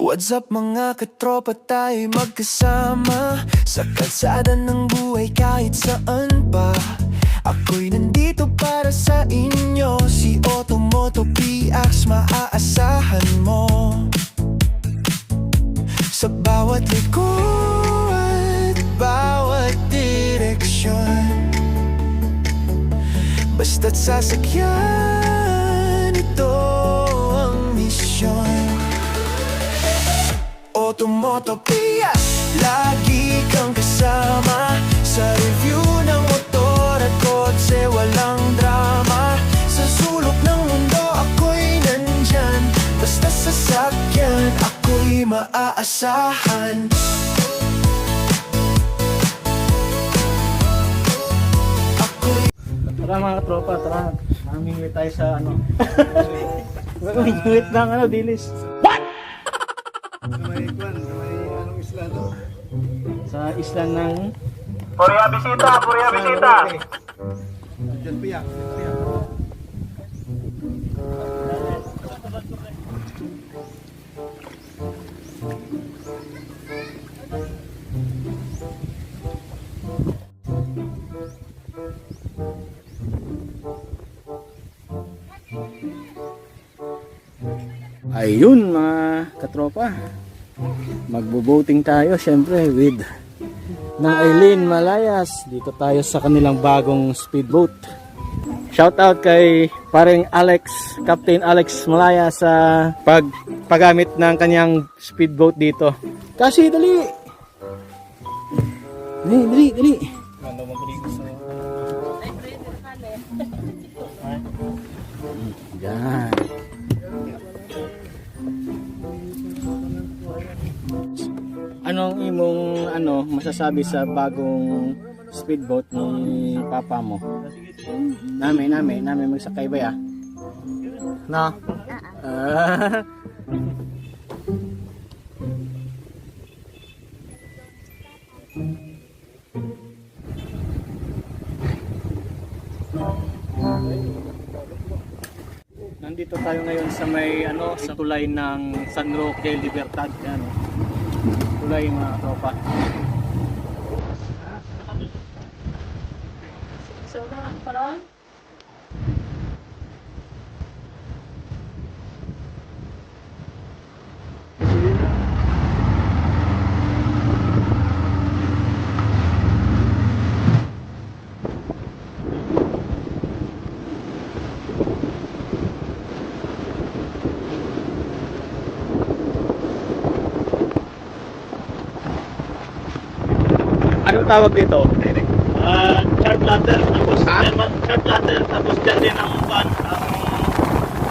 What's up mga katropa, tayo'y magkasama sa kalsada ng buhay kahit saan pa. Ako'y nandito para sa inyo, si Otomoto PX maaasahan mo. Sa bawat liko at bawat direksyon, basta't sasakyan, ito ang misyon. Otomoto PX, lagi kang kasama sa review ng motor at kotse, walang drama. Sa sulok ng mundo ako'y nandyan, basta sasakyan ako'y maaasahan. Tara mga tropa, tara. Mamingwit tayo sa ano. Mamingwit ng ano, dilis. What? May anong isla to? Sa isla ng... Purya bisita, purya bisita. Diyan piyak. Ayun mga katropa, magbo-boating tayo syempre with ng Eileen Malayas. Dito tayo sa kanilang bagong speedboat. Shout out kay paring Alex, Captain Alex Malayas sa paggamit ng kanyang speedboat dito. Kasi dali. Dali. Yan. Anong imong masasabi sa bagong speedboat ni papa mo? Nami magsakay ba ya? No. Nandito tayo ngayon sa may sa tulay ng San Roque Libertad, tulay mga tropa. Anong tawag dito? Chart ladder, tapos chart ladder, tapos dyan din ang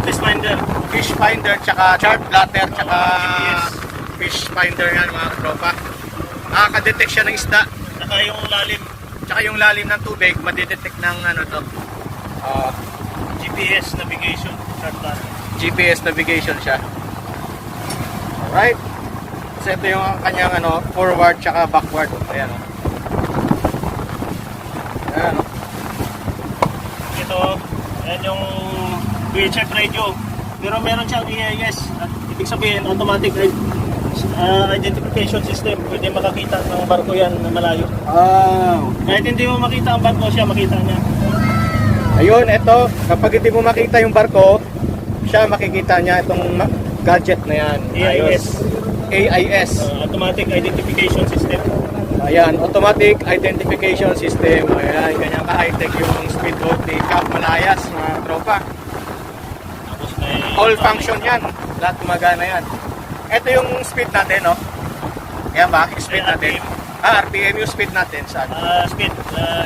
fish finder. Fish finder, tsaka chart platter, tsaka fish finder yan mga tropa. Nakaka-detect siya ng isda. Saka yung lalim, Tsaka yung lalim ng tubig, madidetect ng GPS navigation, chart ladder. GPS navigation siya. Alright. So ito yung kanyang forward tsaka backward. Ayan o. Ayan o. Ito, yan yung VHF radio. Pero meron siyang AIS. At ibig sabihin, automatic identification system. Pwede makakita ng barko yan na malayo. Oh. Kahit hindi mo makita ang barko, siya makita niya. Ayun, ito. Kapag hindi mo makita yung barko, siya makikita niya itong gadget na yan. AIS. Automatic identification system. Ayan, automatic identification system. Ayan, ganyan ka-high-tech yung speedboat ni Cap Malayas, mga tropa. Tapos may All function yan. Lahat gumagana yan. Ito yung speed natin, no? Ayan ba? Yung speed natin. RPM yung speed natin. Saan? speed,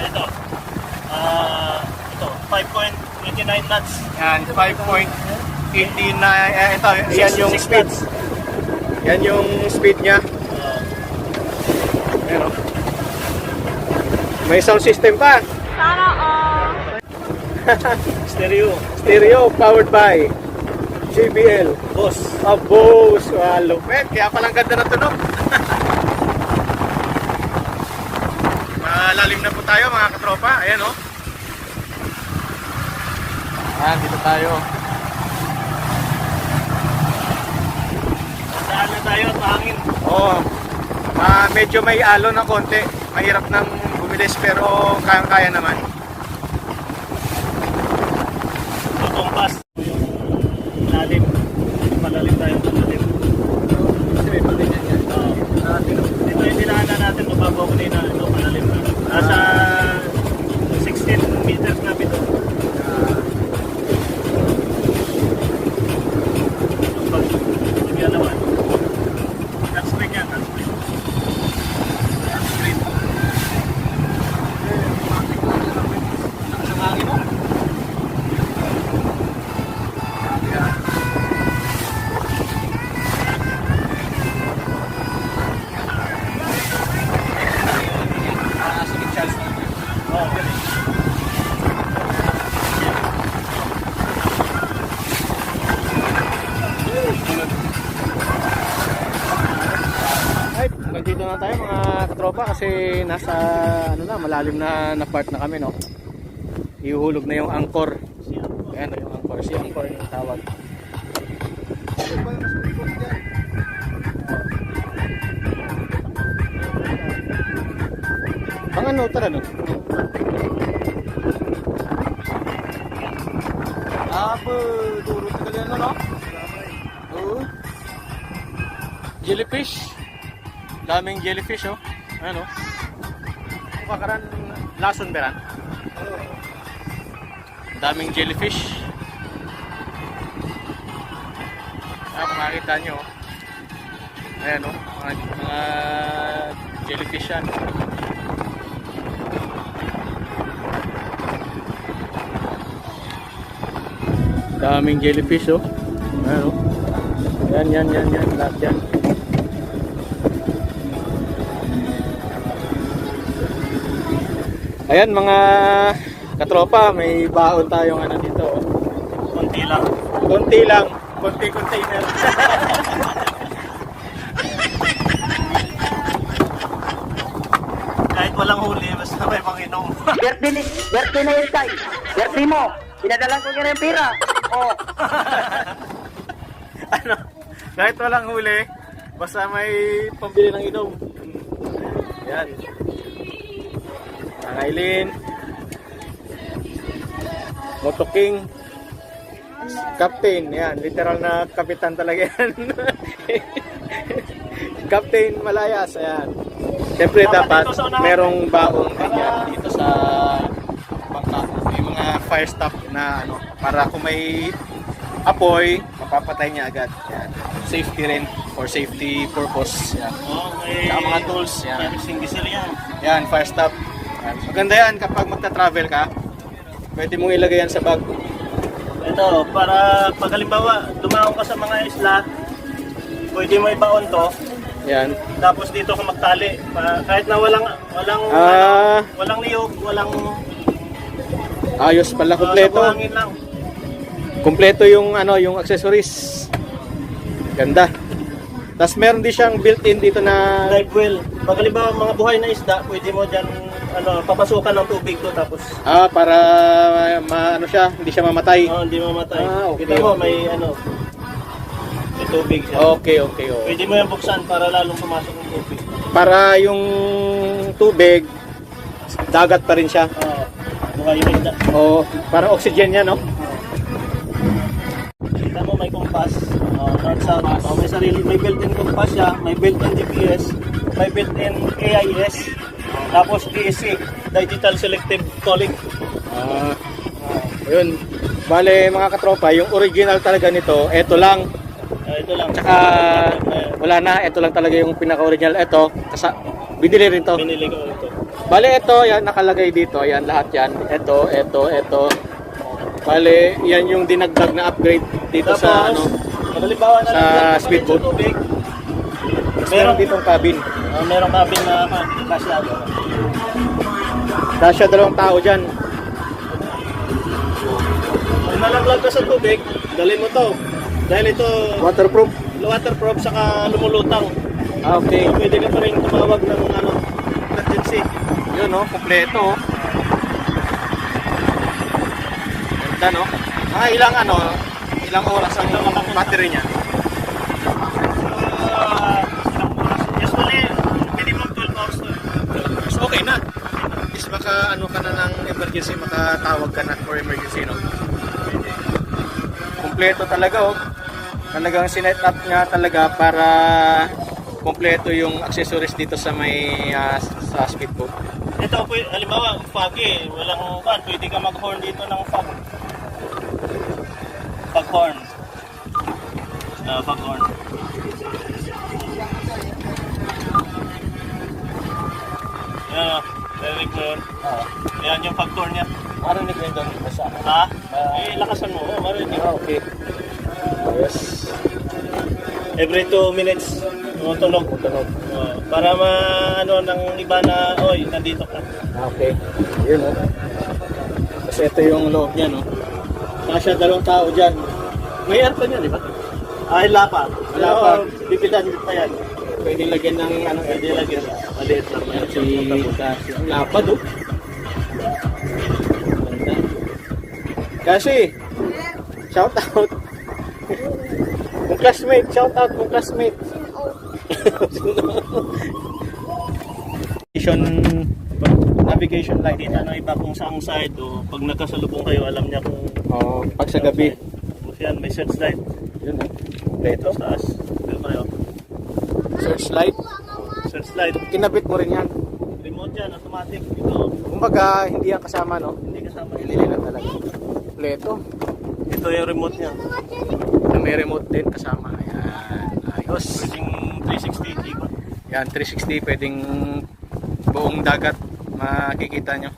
ito. Ito, 5.89 knots. Yan, 5.89. Ito, yan yung speed. Yan yung speed niya. Ayan, no? May sound system pa. Stereo powered by JBL. Boss. Boss. Lupet. Kaya palang ganda na tunog. Malalim na po tayo mga katropa. Ayan o. Ayan, dito tayo. Daan na tayo at mahangin. Oo. Medyo may alon na konti. Mahirap nang bumilis pero kayang-kaya naman. Tutumpas. Lalim. Palalim tayo. Palalim. Kasi may pagganyan yan. Ito yung dinaanan natin. Mababaw ko na ito. Palalim na. Nasa 16 meters na ito. Tutumpas. Sige naman. Touchscreen yan. Touchscreen. Touchscreen. Ang hangin mo? Right, nandito na tayo mga katropa kasi nasa malalim na part na kami, no. Ihuhulog na yung angkor. Ayan yung angkor, si angkor yung tawag. Ang ano, tara no? Abo, duro tagal yan, no? Oo. Jellyfish. Daming jellyfish, oh. Ano? Pakaran lason beran. Daming jellyfish. Kung makikita nyo, ayan, oh, mga jellyfish yan. Daming jellyfish, oh. Ayan, oh. Yan, lahat yan. Ayan mga katropa, may baon tayong ano dito, oh. Konti lang. Konti lang, konti container. Kahit walang huli, basta may panginom. Birthday na yun, Tay. Birthday mo. Pinadalan ko kaya yung pira. Oh. Ano? Kahit walang huli, basta may pambili ng inom. Yan. Ang Aileen, Moto King, Captain, yan, literal na kapitan talaga yan. Captain Malayas, ayan. Siyempre dapat merong baong ganyan dito sa bangka. May mga fire stop na ano, para kung may apoy, mapapatay niya agad. Yan. Safety rin, for safety purpose. Yan. Okay. Saka mga tools, yan. Fire extinguisher yan. Yan, fire stop. Yan. Maganda yan kapag magta-travel ka. Pwede mong ilagay yan sa bag. Ito, para pag halimbawa, dumaong ka sa mga isla, pwede mo ibaon to. Yan. Tapos dito ka magtali. Kahit na walang walang niyog, walang Ayos pala, sa kumpleto. buhangin lang. Kumpleto yung ano, yung accessories. Ganda. Tapos meron din siyang built-in dito na Live well. Pag halimbawa mga buhay na isda, pwede mo diyan papasukan ng tubig to tapos para ano siya, hindi siya mamatay. hindi mamatay. Okay. Kita mo may may tubig siya. Okay. Pwede mo yan buksan para lalong pumasok ng tubig. Para yung tubig dagat pa rin siya. Buhay yung isda. O para oxygen yan, no? Kita mo may compass. North south. May sarili, may built-in compass siya, may built-in GPS, may built-in AIS, tapos DSC, Digital Selective Calling. Ayun. Bale mga katropa, yung original talaga nito, eto lang. Ito lang. Tsaka wala na, ito lang talaga yung pinaka-original. Ito, binili rin to. Binili ko ito. Bale ito, yan nakalagay dito, yan lahat yan. Ito. Bale, yan yung dinagdag na upgrade dito Tapos, sa ano, halimbawa na sa lang speedboat. tubig. meron ditong cabin. Meron cabin na kasya. Kasya 2 tao dyan. Kung nalaglag ka sa tubig, dali mo to. Dahil ito Waterproof. waterproof saka lumulutang. Okay. Pwede ka pa rin tumawag ng emergency. Yun, no? Kompleto. Ganda, no? Ilang oras ang battery niya? emergency, makatawag ka na for emergency, no? Kompleto talaga, oh. Talagang sinet up nga talaga para kompleto yung accessories dito sa may sa speedboat. Ito, halimbawa, foggy, walang pan, pwede ka mag-horn dito ng fog. Fog-horn. Fog-horn. Yan, narinig mo yun? Yan yung fog-horn niya. Marinig ko yung doon basa. Ha? Lakasan mo, marinig. Okay. Yes. Every 2 minutes, tunog. Para ano ng iba na, oy, nandito ka. Okay. Yun, oh. Kasi ito yung loob niya, no? Kasya 2 tao dyan. May aircon yan, di ba? Wala pa. Wala pa. Bibitan pa yan. Pwede lagyan ng ano, Pwede lagyan. Maliit lang yan. si Kasi. Ang lapad, oh. Ganda. Kasi, shout out. Kung classmate, shout out kung classmate. Navigation light. Kita na iba kung saang side o pag nagkasalubong kayo, alam niya kung Oh, pag sa gabi. Tapos yan, may searchlight. Yun, oh. Kompleto. Sa taas. Pero pareho. Searchlight. Searchlight. Kinabit mo rin yan. Remote yan, automatic. Ito, Kumbaga, hindi yan kasama, no? hindi kasama. Hindi lang talaga. Kompleto. Ito yung remote niya. May remote din kasama. Ayan. Ayos. Pwedeng 360 ikot. Yan, 360. Pwedeng buong dagat makikita nyo.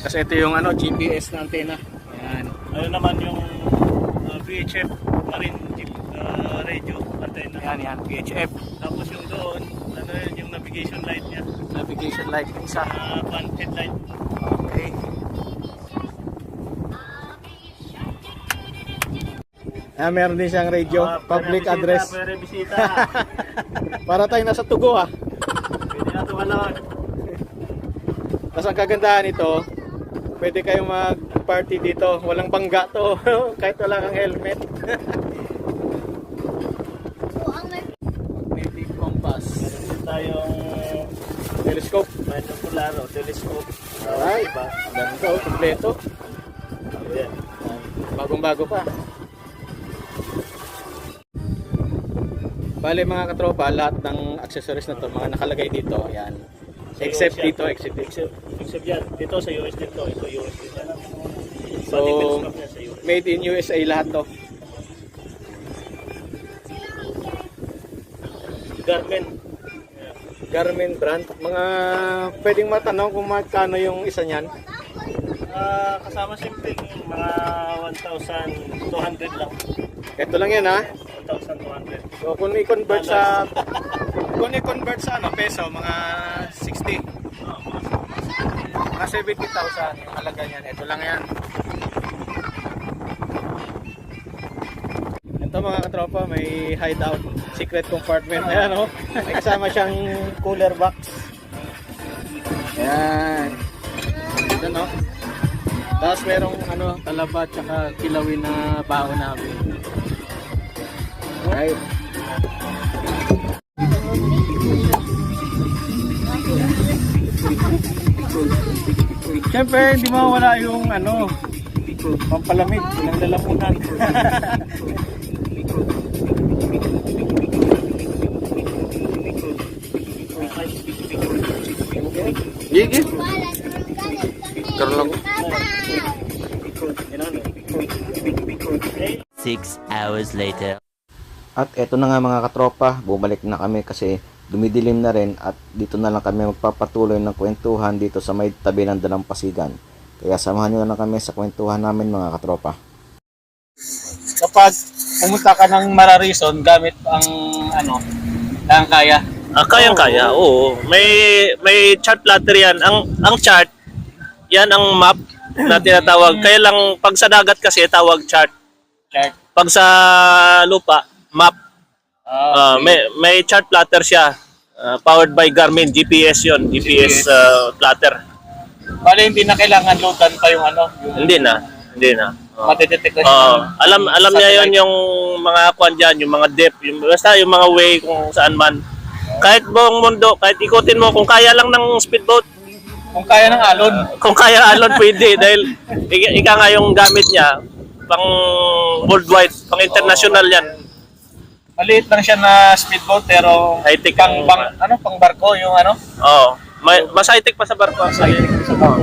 Kasi ito yung ano, GPS na antena. Ayan. Ano naman yung VHF marine radio antenna. Yan, VHF. Tapos yung doon, ano yun yung navigation light niya. Navigation light. Isa. Front headlight. Okay. Meron din siyang radio, public address. Pwede bisita. Para tayo nasa Tugo, ah. Pwede na tumalon. Tapos ang kagandahan nito, pwede kayong mag-party dito. Walang bangga to. Kahit wala kang helmet. Magnetic compass. Meron tayong Telescope. binocular o telescope. Alright. Ganda, oh. Kompleto. Ayan. Bagong-bago pa. Bale mga katropa, lahat ng accessories na to, mga nakalagay dito. Ayan. Except dito, except dito. Except yan. Dito sa US dito. Ito US dito. So, made in USA lahat to. Garmin brand. Mga pwedeng matanong kung magkano yung isa niyan. Kasama shipping, mga 1,200 lang. Ito lang yan, ha. 1,200. So kung i-convert sa ano, peso, mga 60. Mga 70,000 yung halaga niyan. Ito lang yan. Ito mga katropa, may hideout, secret compartment. Ayan, oh. May kasama siyang cooler box. Ayan. Ito, no. Tapos merong ano, talaba tsaka kilawin na baon namin. Alright. Siyempre, hindi mawala yung ano, pampalamig, ilang lalamunan. Gigi. Karoon lang. 6 hours later. At eto na nga mga katropa, bumalik na kami kasi dumidilim na rin at dito na lang kami magpapatuloy ng kwentuhan dito sa may tabi ng Dalampasigan. Kaya samahan nyo na lang kami sa kwentuhan namin mga katropa. Kapag pumunta ka ng Mararison gamit ang ano, ang kaya. Kayang-kaya, oo. May chart plotter yan. Ang chart, yan ang map na tinatawag. Kaya lang, pag sa dagat kasi, tawag chart. Pag sa lupa, map. May chart plotter siya. Powered by Garmin, GPS yon, GPS plotter. Bale, hindi na kailangan loadan pa yung ano. Hindi na. Matidetect Alam niya yon yung mga kwan dyan, yung mga depth, basta yung mga way kung saan man. Kahit buong mundo, kahit ikutin mo, kung kaya lang ng speedboat, Kung kaya ng alon. Kung kaya alon, pwede. Dahil ika nga yung gamit niya, pang worldwide, pang international yan. Maliit lang siya na speedboat pero High-tech pang pang barko yung ano. Oo. Mas high-tech pa sa barko.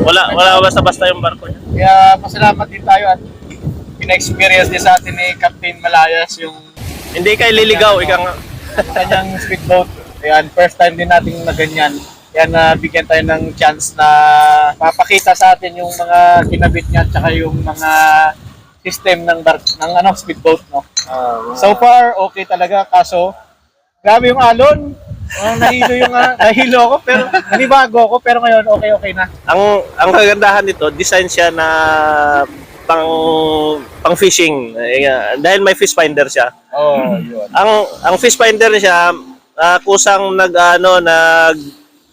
Wala basta-basta yung barko niya. Kaya pasalamat din tayo at pina-experience din sa atin ni Captain Malayas yung Hindi kayo liligaw, ika nga. kanyang speedboat. Ayan, first time din natin na ganyan. Yan na bigyan tayo ng chance na mapakita sa atin yung mga kinabit niya at saka yung mga system ng speedboat, no. So far okay talaga, kaso grabe yung alon. Nahilo ako pero nanibago ako, pero ngayon okay na. Ang kagandahan nito, design siya na pang fishing. Dahil may fish finder siya. Oh, yun. Ang fish finder siya kusang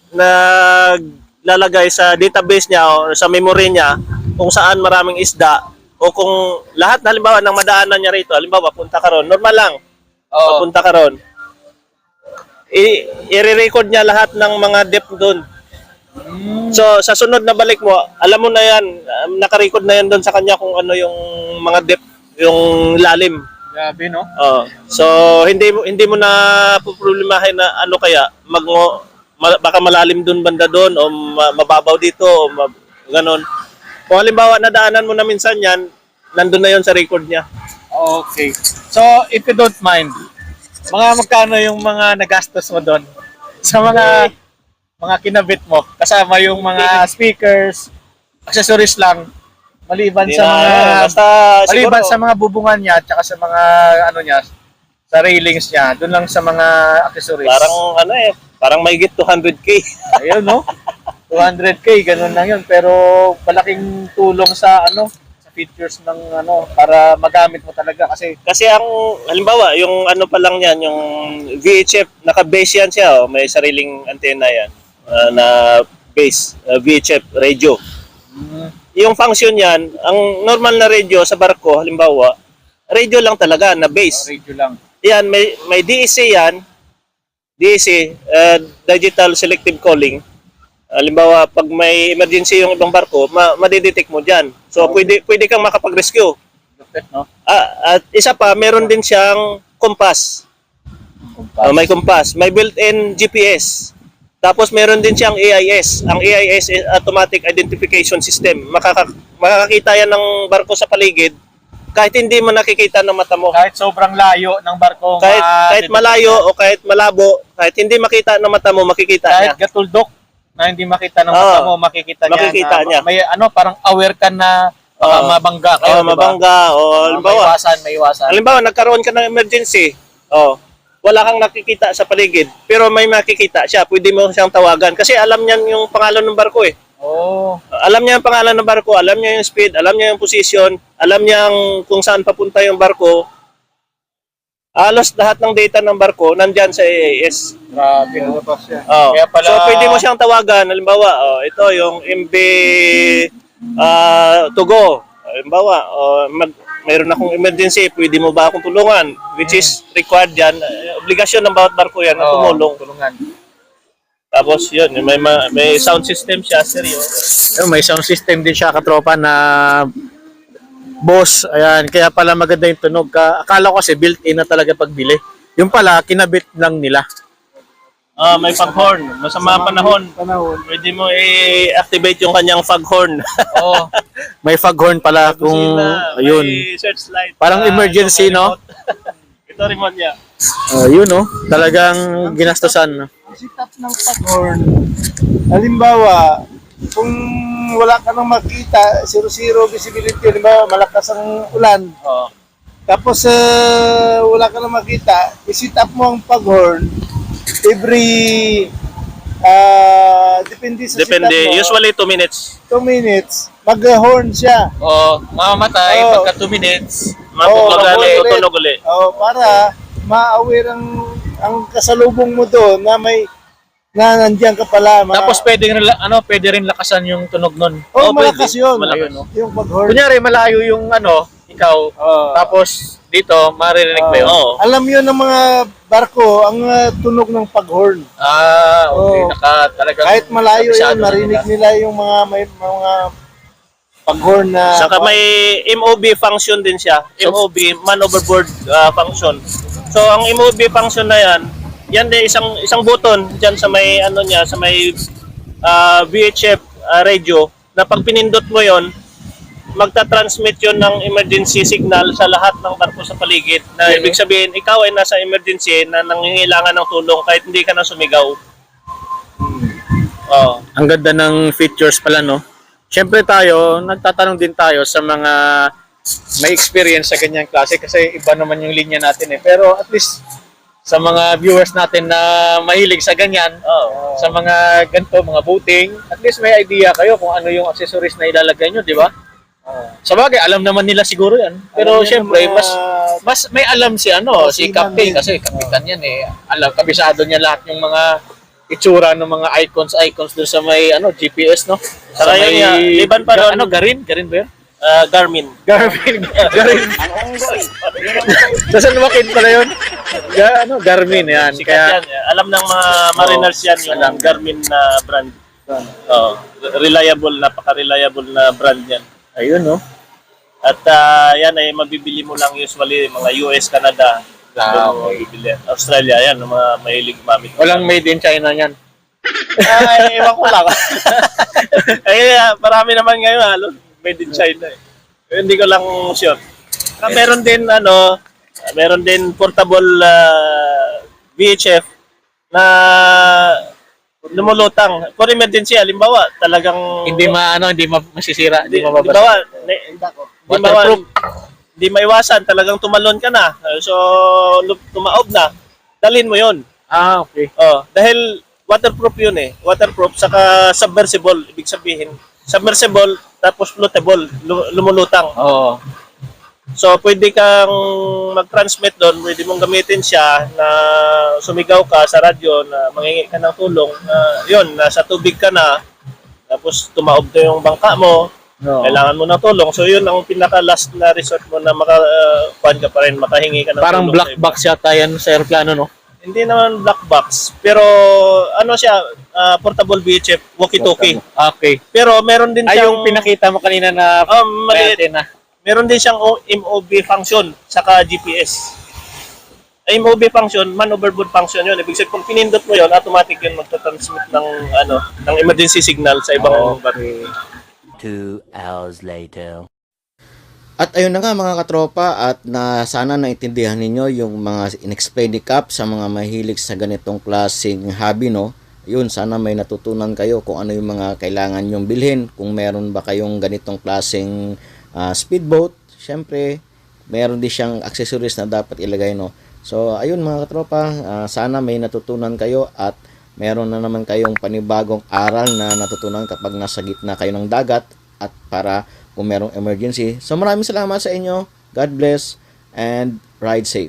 naglalagay sa database niya o sa memory niya kung saan maraming isda o kung lahat halimbawa ng madaanan niya rito, halimbawa punta ka ron, normal lang. Papunta ka ron. I-record niya lahat ng mga depth doon. So sa sunod na balik mo, alam mo na yan, naka-record na yan doon sa kanya kung ano yung mga depth, yung lalim. Grabe, no? So hindi mo na problemahin na ano kaya baka malalim doon banda doon o mababaw dito o ganon. Kung halimbawa nadaanan mo na minsan yan, nandun na yon sa record niya. Okay. So, if you don't mind, magkano yung mga nagastos mo doon sa mga kinabit mo? Kasama yung mga speakers, accessories lang, maliban sa mga bubungan niya at saka sa mga sa railings niya, doon lang sa mga accessories. Parang may get 200k. Ayun, no? 200k, ganun lang yun. Pero malaking tulong sa sa features ng para magamit mo talaga Kasi ang halimbawa, yung pa lang yan, yung VHF, naka-base yan siya, may sariling antena yan na base, VHF radio. Yung function yan, ang normal na radio sa barko, halimbawa, radio lang talaga na base. radio lang. Yan, may DEC yan. DEC, Digital Selective Calling. Halimbawa, pag may emergency yung ibang barko, madidetect mo dyan. So, pwede kang makapag-rescue. No? At isa pa, meron din siyang compass. May compass. May built-in GPS. Tapos, meron din siyang AIS. Ang AIS is Automatic Identification System. Makakakita yan ng barko sa paligid kahit hindi mo nakikita ng mata mo. Kahit sobrang layo ng barko. Kahit malayo o kahit malabo, kahit hindi makita ng mata mo, makikita niya. Kahit gatuldok na hindi makita ng mata mo, makikita niya. May parang aware ka na mabangga kayo, diba? Mabangga o halimbawa. May iwasan. Halimbawa, nagkaroon ka ng emergency. Wala kang nakikita sa paligid, pero may makikita siya. Pwede mo siyang tawagan kasi alam niya yung pangalan ng barko eh. Alam niya yung pangalan ng barko, alam niya yung speed, alam niya yung position, alam niya kung saan papunta yung barko. Halos lahat ng data ng barko nandyan sa AIS. Grabe. Kaya pala, so pwede mo siyang tawagan. Halimbawa, ito yung MB Tugo. Halimbawa, mayroon akong emergency, pwede mo ba akong tulungan? Which is required yan. Obligasyon ng bawat barko yan na tumulong. Tapos yun, may sound system siya, seryo. May sound system din siya, katropa, na boss. Ayan, kaya pala maganda yung tunog. Akala ko kasi built-in na talaga pagbili. Yung pala, kinabit lang nila. May foghorn. Masama panahon. Pwede mo i-activate yung kanyang foghorn. May foghorn pala kung ayun. May searchlight. Parang emergency, no? Ito remote niya. Yun, no? Talagang ginastosan. Sit-up ng foghorn. Halimbawa, kung wala ka nang makita, 0-0 visibility, halimbawa malakas ang ulan. Tapos wala ka nang makita, i-sit up mo ang foghorn every depende sa sit up mo. Usually 2 minutes. 2 minutes, mag-horn siya. Mamamatay pagka 2 minutes. Tutunog ulit. Para ma-aware ang kasalubong mo doon na nandiyan ka pala. Tapos pwede rin lakasan yung tunog nun. Malakas yun. Malakas. Yung pag-horn. Kunyari malayo yung ikaw, tapos dito maririnig mo yun. Alam yun ng mga barko, ang tunog ng paghorn. Okay. Oo. Talagang Kahit malayo kabisado yun, na marinig nila yung may mga paghorn na... Saka may MOB function din siya. MOB, man overboard function. So ang MOB function na yan din isang button diyan sa may ano niya, sa may VHF radio na pag pinindot mo yon, magta-transmit yon ng emergency signal sa lahat ng barko sa paligid. Na ibig sabihin, ikaw ay nasa emergency na nangangailangan ng tulong kahit hindi ka na sumigaw. Oh. Ang ganda ng features pala, no? Siyempre tayo, nagtatanong din tayo sa mga may experience sa ganyang klase kasi iba naman yung linya natin eh. Pero at least sa mga viewers natin na mahilig sa ganyan, sa mga ganito, mga boating, at least may idea kayo kung ano yung accessories na ilalagay nyo, di ba? Sa bagay, alam naman nila siguro yan. Pero Alam niya siyempre, ng mga- mas may alam si si Seaman Captain din. kasi kapitan yan eh. Alam, kabisado niya lahat yung mga itsura ng mga icons doon sa may GPS, no? Saka yun nga, liban pa doon, Garin ba yun? Garmin. Garin. Ang unggoy. Nasa lumakid pala yun. Garmin yan. Sikat yan. Alam ng mga mariners yan yung Garmin na brand. Reliable, napaka-reliable na brand yan. Ayun, no? At yan ay mabibili mo lang usually mga US, Canada, mabibili. Australia, yan, mga mahilig gumamit. Walang made in China yan. Ay, ewan ko lang. Ay, marami naman ngayon halos made in China eh. Pero hindi ko lang sure. Meron din meron din portable VHF na lumulutang. For emergency, halimbawa, talagang Hindi masisira, hindi halimbawa, mababasa. waterproof. Hindi maiwasan, talagang tumalon ka na. So, tumaob na. Dalhin mo 'yon. Okay. Dahil waterproof 'yun eh. Waterproof saka submersible, ibig sabihin. Submersible tapos floatable, lumulutang. Oo. So, pwede kang mag-transmit doon, pwede mong gamitin siya na sumigaw ka sa radyo na manghingi ka ng tulong. Yun, nasa tubig ka na, tapos tumaob na yung bangka mo, kailangan mo ng tulong. So, yun ang pinaka-last na resort mo na makakuan ka pa rin, makahingi ka ng Parang tulong. black box yata yan sa aeroplano, no? Hindi naman black box, pero ano siya, portable VHF, walkie-talkie. Okay. Pero meron din Ay, siyang... yung pinakita mo kanina na maliit. antena. Meron din siyang MOB function saka GPS. MOB function, man overboard function yun. Ibig sabihin, kung pinindot mo yun, automatic yun magta-transmit ng emergency signal sa ibang barko. 2 hours later. At ayun na nga mga katropa, at sana naintindihan ninyo yung mga in-explain ni Cap sa mga mahilig sa ganitong klaseng hobby, no? Yun, sana may natutunan kayo kung ano yung mga kailangan nyong bilhin. Kung meron ba kayong ganitong klaseng speedboat, syempre meron din siyang accessories na dapat ilagay, no? So ayun mga katropa, sana may natutunan kayo at meron na naman kayong panibagong aral na natutunan kapag nasa gitna kayo ng dagat at para kung merong emergency. So maraming salamat sa inyo. God bless and ride safe.